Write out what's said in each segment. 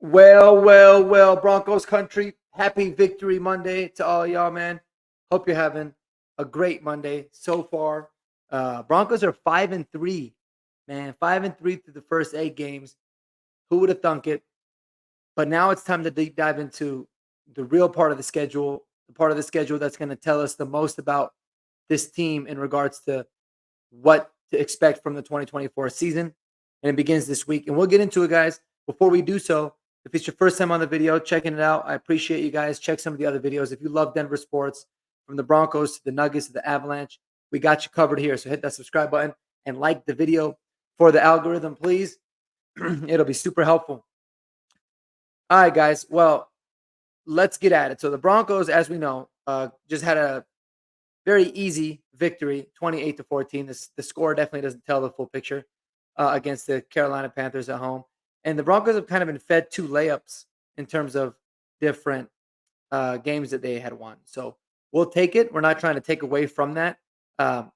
Well, Broncos country. Happy Victory Monday to all y'all, man. Hope you're having a great Monday so far. Broncos are 5-3, man. 5-3 through the first 8 games. Who would have thunk it? But now it's time to deep dive into the real part of the schedule, the part of the schedule that's going to tell us the most about this team in regards to what to expect from the 2024 season. And it begins this week. And we'll get into it, guys. Before we do so, if it's your first time on the video, checking it out, I appreciate you guys. Check some of the other videos. If you love Denver sports, from the Broncos to the Nuggets to the Avalanche, we got you covered here. So hit that subscribe button and like the video for the algorithm, please. It'll be super helpful. All right, guys. Well, let's get at it. So the Broncos, as we know, just had a very easy victory, 28-14. The score definitely doesn't tell the full picture against the Carolina Panthers at home. And the Broncos have kind of been fed 2 layups in terms of different games that they had won. So we'll take it. We're not trying to take away from that.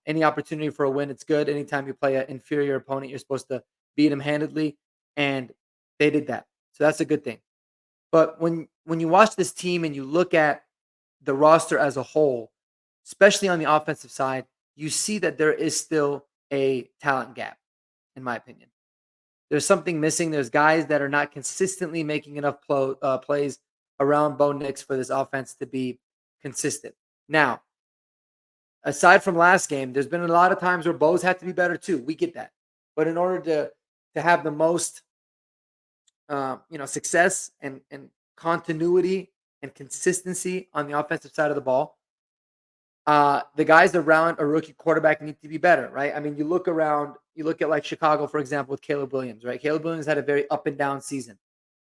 Any opportunity for a win, it's good. Anytime you play an inferior opponent, you're supposed to beat them handedly. And they did that. So that's a good thing. But when you watch this team and you look at the roster as a whole, especially on the offensive side, you see that there is still a talent gap, in my opinion. There's something missing. There's guys that are not consistently making enough plays around Bo Nix for this offense to be consistent. Now, aside from last game, there's been a lot of times where Bo's had to be better too. We get that. But in order to have the most success and continuity and consistency on the offensive side of the ball, the guys around a rookie quarterback need to be better, right? I mean, you look at like Chicago, for example, with Caleb Williams, right? Caleb Williams had a very up and down season,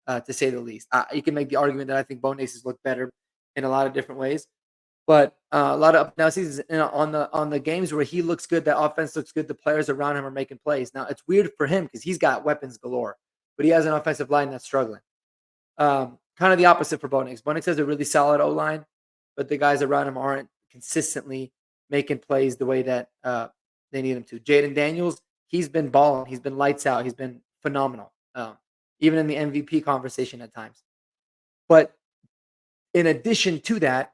to say the least. You can make the argument that I think Bo Nix has looked better in a lot of different ways, but a lot of up and down seasons. And on the games where he looks good, that offense looks good, the players around him are making plays. Now, it's weird for him because he's got weapons galore, but he has an offensive line that's struggling. Kind of the opposite for Bo Nix. Bo Nix has a really solid O-line, but the guys around him aren't consistently making plays the way that they need him to. Jaden Daniels, he's been balling. He's been lights out. He's been phenomenal, even in the MVP conversation at times. But in addition to that,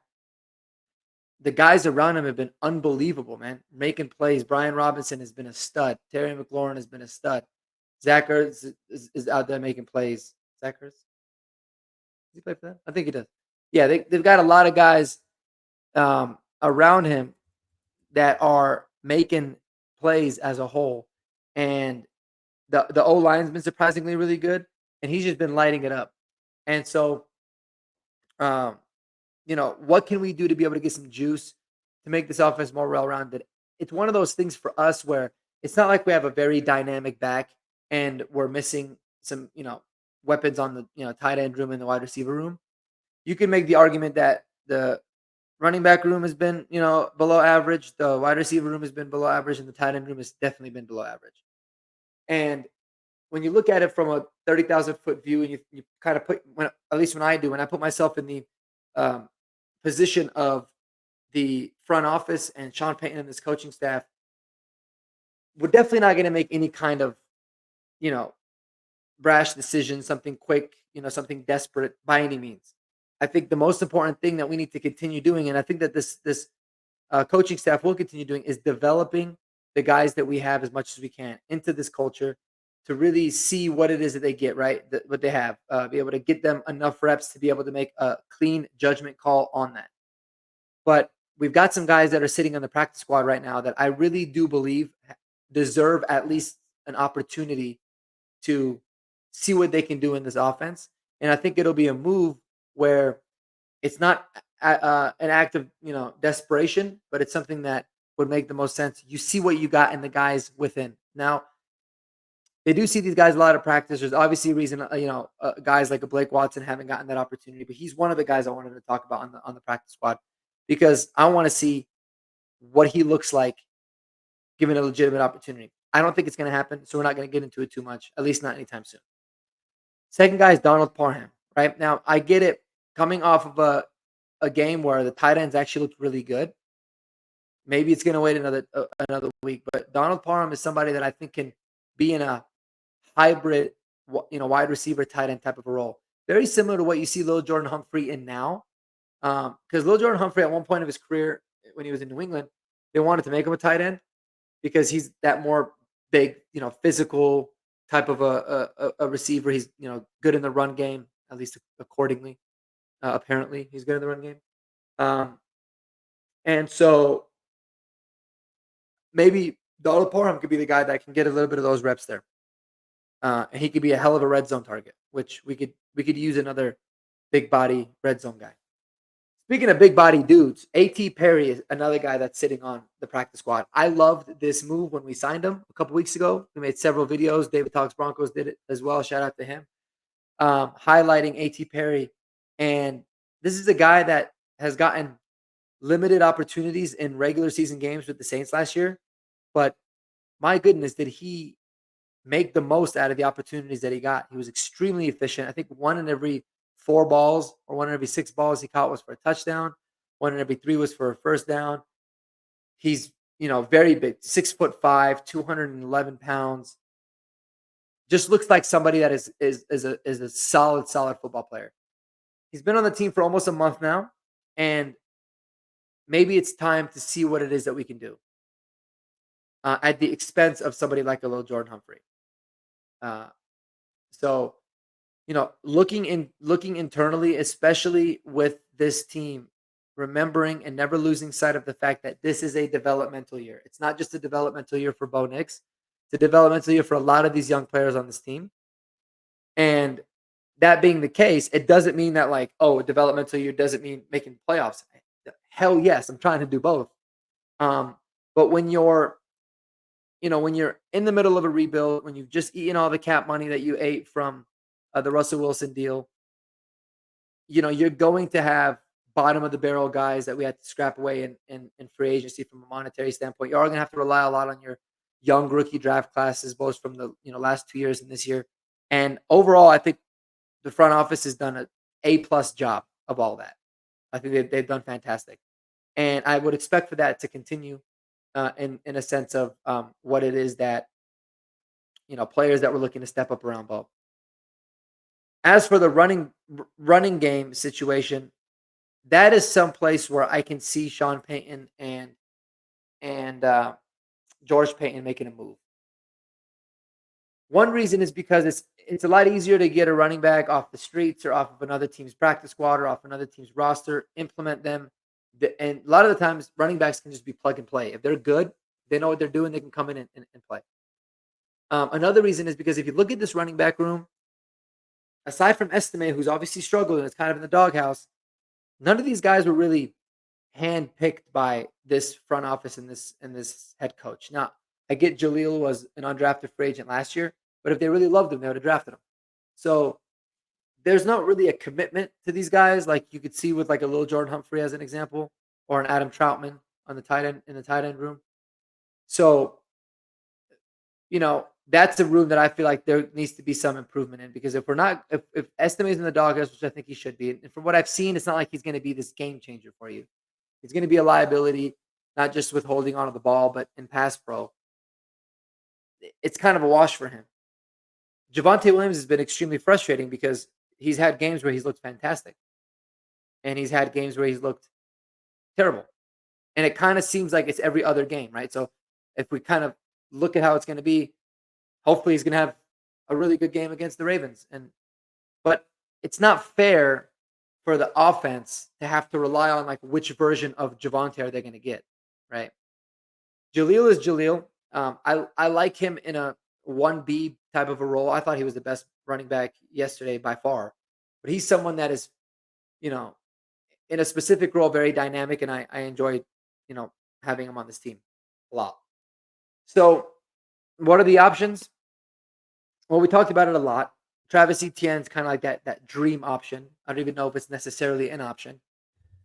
the guys around him have been unbelievable, man, making plays. Brian Robinson has been a stud. Terry McLaurin has been a stud. Zach Ertz is out there making plays. Zach Ertz? Does he play for that? I think he does. Yeah, they've got a lot of guys around him that are making plays as a whole. And the O-line's been surprisingly really good, and he's just been lighting it up. And so, what can we do to be able to get some juice to make this offense more well-rounded? It's one of those things for us where it's not like we have a very dynamic back and we're missing some, weapons on the, tight end room and the wide receiver room. You can make the argument that the running back room has been, below average. The wide receiver room has been below average, and the tight end room has definitely been below average. And when you look at it from a 30,000-foot view, and you kind of at least when I do, when I put myself in the position of the front office and Sean Payton and this coaching staff, we're definitely not going to make any kind of, brash decision, something quick, something desperate by any means. I think the most important thing that we need to continue doing, and I think that this coaching staff will continue doing, is developing the guys that we have as much as we can into this culture to really see what it is that they get, right? What they have, be able to get them enough reps to be able to make a clean judgment call on that. But we've got some guys that are sitting on the practice squad right now that I really do believe deserve at least an opportunity to see what they can do in this offense. And I think it'll be a move where it's not an act of desperation, but it's something that would make the most sense. You see what you got in the guys within. Now, they do see these guys a lot of practice. There's obviously a reason, guys like a Blake Watson haven't gotten that opportunity, but he's one of the guys I wanted to talk about on the practice squad because I want to see what he looks like given a legitimate opportunity. I don't think it's going to happen, so we're not going to get into it too much, at least not anytime soon. Second guy is Donald Parham, right? Now, I get it. Coming off of a game where the tight ends actually looked really good, maybe it's going to wait another week, but Donald Parham is somebody that I think can be in a hybrid, wide receiver tight end type of a role. very similar to what you see Lil Jordan Humphrey in now. Because Lil Jordan Humphrey, at one point of his career, when he was in New England, they wanted to make him a tight end because he's that more big, physical type of a receiver. He's good in the run game, at least accordingly. Apparently, he's good in the run game. And so maybe Donald Parham could be the guy that can get a little bit of those reps there. And he could be a hell of a red zone target, which we could use another big body red zone guy. Speaking of big body dudes, A.T. Perry is another guy that's sitting on the practice squad. I loved this move when we signed him a couple weeks ago. We made several videos. David Talks Broncos did it as well. Shout out to him. Highlighting A.T. Perry. And this is a guy that has gotten limited opportunities in regular season games with the Saints last year. But my goodness, did he make the most out of the opportunities that he got. He was extremely efficient. I think 1 in every 4 balls or 1 in every 6 balls he caught was for a touchdown. 1 in every 3 was for a first down. He's, very big, 6'5", 211 pounds. Just looks like somebody that is a solid football player. He's been on the team for almost a month now, and maybe it's time to see what it is that we can do at the expense of somebody like a Lil Jordan Humphrey. So, looking internally, especially with this team, remembering and never losing sight of the fact that this is a developmental year. It's not just a developmental year for Bo Nix. It's a developmental year for a lot of these young players on this team. And that being the case, it doesn't mean that a developmental year doesn't mean making playoffs. Hell yes, I'm trying to do both. But when you're in the middle of a rebuild, when you've just eaten all the cap money that you ate from the Russell Wilson deal, you're going to have bottom of the barrel guys that we had to scrap away in free agency from a monetary standpoint. You are going to have to rely a lot on your young rookie draft classes, both from the last 2 years and this year. And overall, I think the front office has done an A+ job of all that. I think they've done fantastic, and I would expect for that to continue. In a sense of what it is that players that were looking to step up around Bo. As for the running game situation, that is some place where I can see Sean Payton and George Payton making a move. One reason is because it's a lot easier to get a running back off the streets or off of another team's practice squad or off another team's roster, implement them. And a lot of the times, running backs can just be plug and play. If they're good, they know what they're doing, they can come in and play. Another reason is because if you look at this running back room, aside from Estime, who's obviously struggled and is kind of in the doghouse, none of these guys were really handpicked by this front office and this head coach. Now, I get Jaleel was an undrafted free agent last year, but if they really loved him, they would have drafted him. So there's not really a commitment to these guys like you could see with a Lil Jordan Humphrey as an example, or an Adam Troutman on the tight end room. So, that's a room that I feel like there needs to be some improvement in, because if Estime's in the doghouse, which I think he should be, and from what I've seen, it's not like he's going to be this game changer for you. He's going to be a liability, not just with holding onto the ball, but in pass pro. It's kind of a wash for him. Javonte Williams has been extremely frustrating because he's had games where he's looked fantastic, and he's had games where he's looked terrible. And it kind of seems like it's every other game, right? So if we kind of look at how it's going to be, hopefully he's going to have a really good game against the Ravens. But it's not fair for the offense to have to rely on which version of Javonte are they going to get, right? Jaleel is Jaleel. I like him in a 1B type of a role. I thought he was the best running back yesterday by far. But he's someone that is, in a specific role, very dynamic, and I enjoy, having him on this team a lot. So what are the options? Well, we talked about it a lot. Travis Etienne's kind of like that dream option. I don't even know if it's necessarily an option,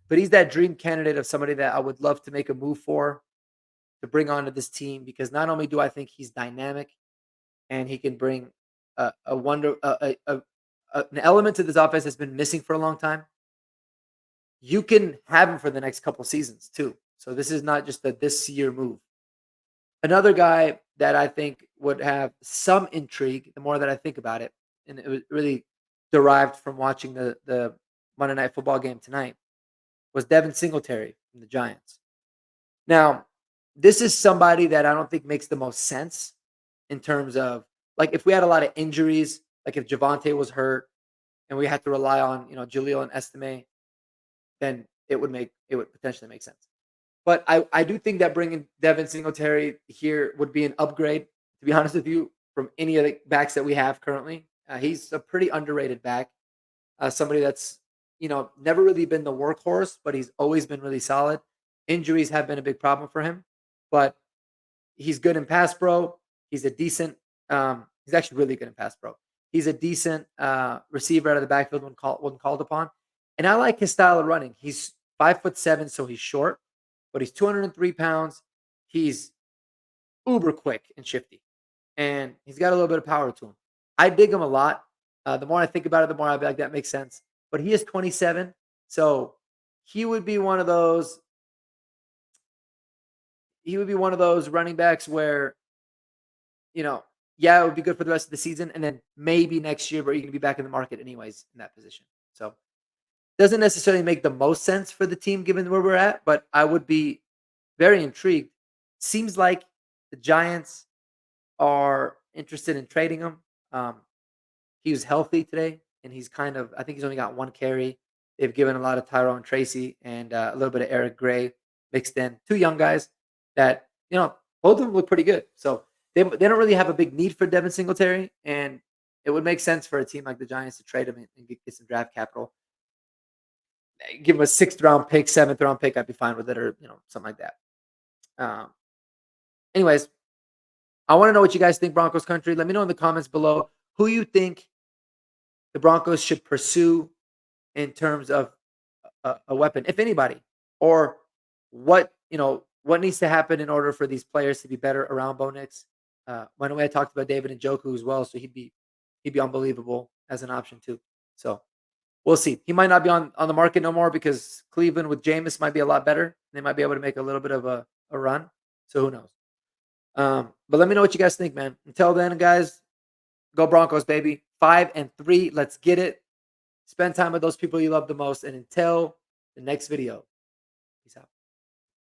but he's that dream candidate of somebody that I would love to make a move for, to bring onto this team, because not only do I think he's dynamic and he can bring an element to this offense that's been missing for a long time, you can have him for the next couple seasons too. So this is not just a this year move. Another guy that I think would have some intrigue, the more that I think about it, and it was really derived from watching the Monday Night Football game tonight was Devon Singletary from the Giants. Now, this is somebody that I don't think makes the most sense in terms of like if we had a lot of injuries, like if Javante was hurt and we had to rely on Jaleel and Estime, then it would potentially make sense. But I do think that bringing Devin Singletary here would be an upgrade, to be honest with you, from any of the backs that we have currently. He's a pretty underrated back, somebody that's never really been the workhorse, but he's always been really solid. Injuries have been a big problem for him, but he's good in pass pro. He's a decent. He's actually really good in pass pro. He's a decent receiver out of the backfield when called upon, and I like his style of running. He's 5'7", so he's short, but he's 203 pounds. He's uber quick and shifty, and he's got a little bit of power to him. I dig him a lot. The more I think about it, the more I be like, that makes sense. But he is 27, so he would be one of those. He would be one of those running backs where, yeah, it would be good for the rest of the season, and then maybe next year, but you're going to be back in the market anyways in that position. So doesn't necessarily make the most sense for the team given where we're at, but I would be very intrigued. Seems like the Giants are interested in trading him. He was healthy today, and I think he's only got one carry. They've given a lot of Tyrone Tracy and a little bit of Eric Gray mixed in. Two young guys that, both of them look pretty good. So they don't really have a big need for Devin Singletary, and it would make sense for a team like the Giants to trade him and get some draft capital. Give him a 6th-round pick, 7th-round pick, I'd be fine with it, or something like that. Anyways, I want to know what you guys think, Broncos country. Let me know in the comments below who you think the Broncos should pursue in terms of a weapon, if anybody, or what needs to happen in order for these players to be better around Bo Nix. By the way, I talked about David Njoku as well, so he'd be unbelievable as an option too. So we'll see. He might not be on the market no more because Cleveland with Jameis might be a lot better. They might be able to make a little bit of a run. So who knows? But let me know what you guys think, man. Until then, guys, go Broncos, baby. 5-3. Let's get it. Spend time with those people you love the most. And until the next video,